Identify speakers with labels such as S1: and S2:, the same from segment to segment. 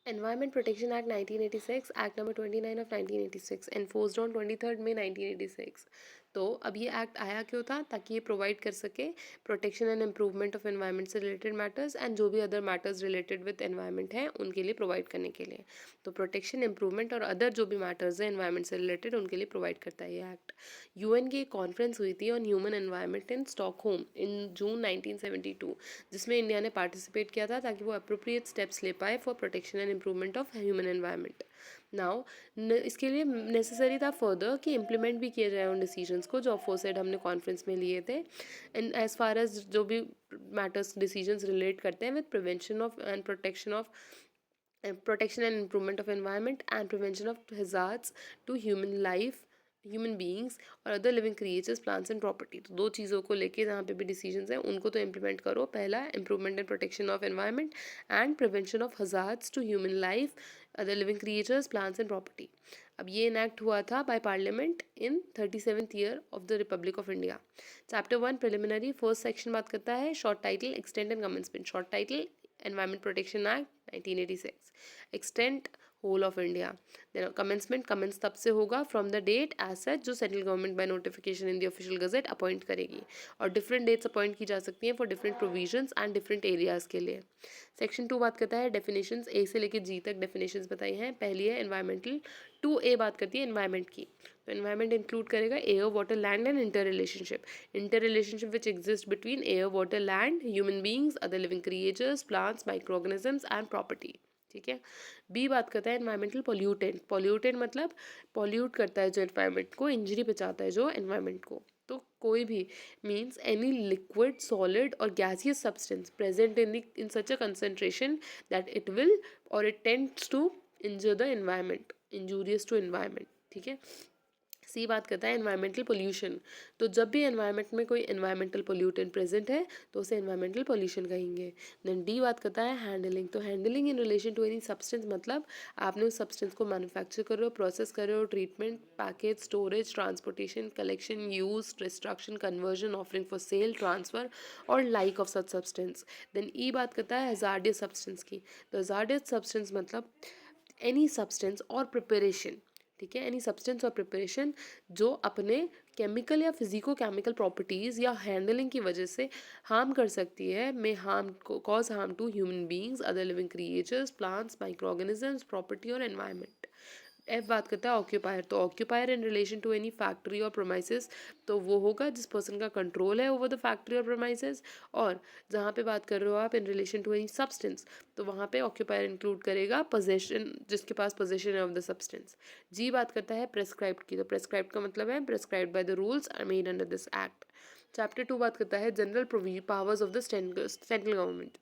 S1: Environment Protection Act 1986, Act number 29 of 1986, enforced on 23rd May 1986। तो अब ये act आया क्यों था? ताकि ये प्रोवाइड कर सके protection and improvement of environment से रिलेटेड मैटर्स एंड जो भी other matters related with environment हैं उनके लिए प्रोवाइड करने के लिए। तो प्रोटेक्शन, इम्प्रूवमेंट और अदर जो भी मैटर्स हैं एनवायरनमेंट से रिलेटेड उनके लिए प्रोवाइड करता है ये एक्ट। यूएन की एक कॉन्फ्रेंस हुई थी on human environment in Stockholm in June 1972, जिसमें इंडिया ने पार्टिसिपेट किया था ताकि वो अप्रोप्रिएट स्टेप्स ले पाए for protection and improvement of human environment. Now इसके लिए नेसेसरी था फर्दर कि इम्प्लीमेंट भी किए जाए उन डिसीजंस को जो अफोरसेड हमने कॉन्फ्रेंस में लिए थे, एंड एज फार एज जो भी मैटर्स डिसीजंस रिलेट करते हैं with prevention of and protection and improvement of environment and prevention of hazards to human life, human beings और other living creatures, plants and property. तो दो चीज़ों को लेके जहाँ पे भी डिसीजंस हैं उनको तो इम्प्लीमेंट करो। पहला, improvement and protection of environment and prevention of hazards to human life, other living creatures, plants and property. अब ये इनैक्ट हुआ था by parliament in 37th year of the republic of India. Chapter 1 preliminary first section बात करता है short title, extent and commencement. Short title environment protection act 1986, extent whole of India. Then commencement, commence तब से होगा from the date as such जो central government by notification in the official gazette appoint करेगी, और different dates appoint की जा सकती हैं for different provisions and different areas के लिए। सेक्शन 2 बात करता है डेफिनेशंस, ए से लेकर जी तक डेफिनेशंस बताई हैं। पहली है एनवायरमेंटल, 2A बात करती है एनवायरमेंट की। तो एनवायरमेंट इंक्लूड करेगा air, water, land and inter relationship which exist between air, water, land, human beings, other living creatures, plants, micro organisms and property. ठीक है। बी बात करता है एनवायरमेंटल पॉल्यूटेंट। पॉल्यूटेंट मतलब पॉल्यूट करता है जो एनवायरमेंट को, इंजरी पहुंचाता है जो एनवायरमेंट को। तो कोई भी मीन्स एनी लिक्विड, सॉलिड और gaseous substance present in such a concentration that it will और it tends to injure the environment, injurious to environment. ठीक है। सी बात करता है एनवायरमेंटल पोल्यूशन। तो जब भी एनवायरमेंट में कोई एनवायरमेंटल पोल्यूटेंट प्रेजेंट है तो उसे एनवायरमेंटल पोल्यूशन कहेंगे। देन डी बात करता है हैंडलिंग। तो handling in relation to any substance मतलब आपने उस सब्सटेंस को मैन्युफैक्चर कर रहे हो, प्रोसेस कर रहे हो, treatment, package, storage, transportation, collection, use, destruction, conversion, offering for sale, transfer और like of such substance. Then E बात करता है हजार्डियस सब्सटेंस की। तो हजार्डियस सब्सटेंस मतलब एनी सब्सटेंस और प्रिपरेशन, ठीक है, एनी सब्सटेंस और प्रिपरेशन जो अपने केमिकल या फिजिको केमिकल प्रॉपर्टीज़ या हैंडलिंग की वजह से हार्म कर सकती है, may harm cause harm to human beings, other living creatures, plants, micro organisms, property और एनवायरनमेंट। एफ बात करता है ऑक्यूपायर। तो occupier in relation to any factory और प्रोमाइसेस, तो वो होगा जिस पर्सन का कंट्रोल है ओवर द फैक्ट्री और प्रोमाइसेस। और जहाँ पे बात कर रहे हो आप in relation to any substance, तो वहाँ पे ऑक्यूपायर इंक्लूड करेगा पोजेशन, जिसके पास पोजेशन है ऑफ द सब्सटेंस। जी बात करता है प्रेस्क्राइब्ड की। तो प्रेस्क्राइब्ड का मतलब है prescribed by the rules are made under this act. Chapter 2 बात करता है general powers of the central government.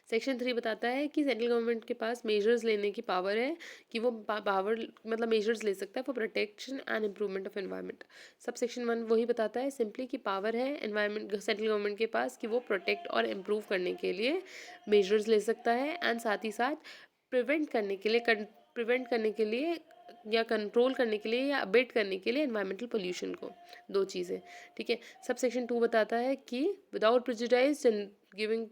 S1: Section 3 बताता है कि सेंट्रल गवर्नमेंट के पास मेजर्स लेने की पावर है, कि वो पावर मतलब मेजर्स ले सकता है for protection and improvement of environment. Sub section 1 वही बताता है सिंपली कि पावर है एनवायरनमेंट सेंट्रल गवर्नमेंट के पास कि वो प्रोटेक्ट और इम्प्रूव करने के लिए मेजर्स ले सकता है, एंड साथ ही साथ प्रिवेंट करने के लिए या कंट्रोल करने के लिए या अबेट करने के लिए एनवायरमेंटल पोल्यूशन को। दो चीज़ें, ठीक है। सब सेक्शन 2 बताता है कि विदाउट प्रेजुडाइज गिविंग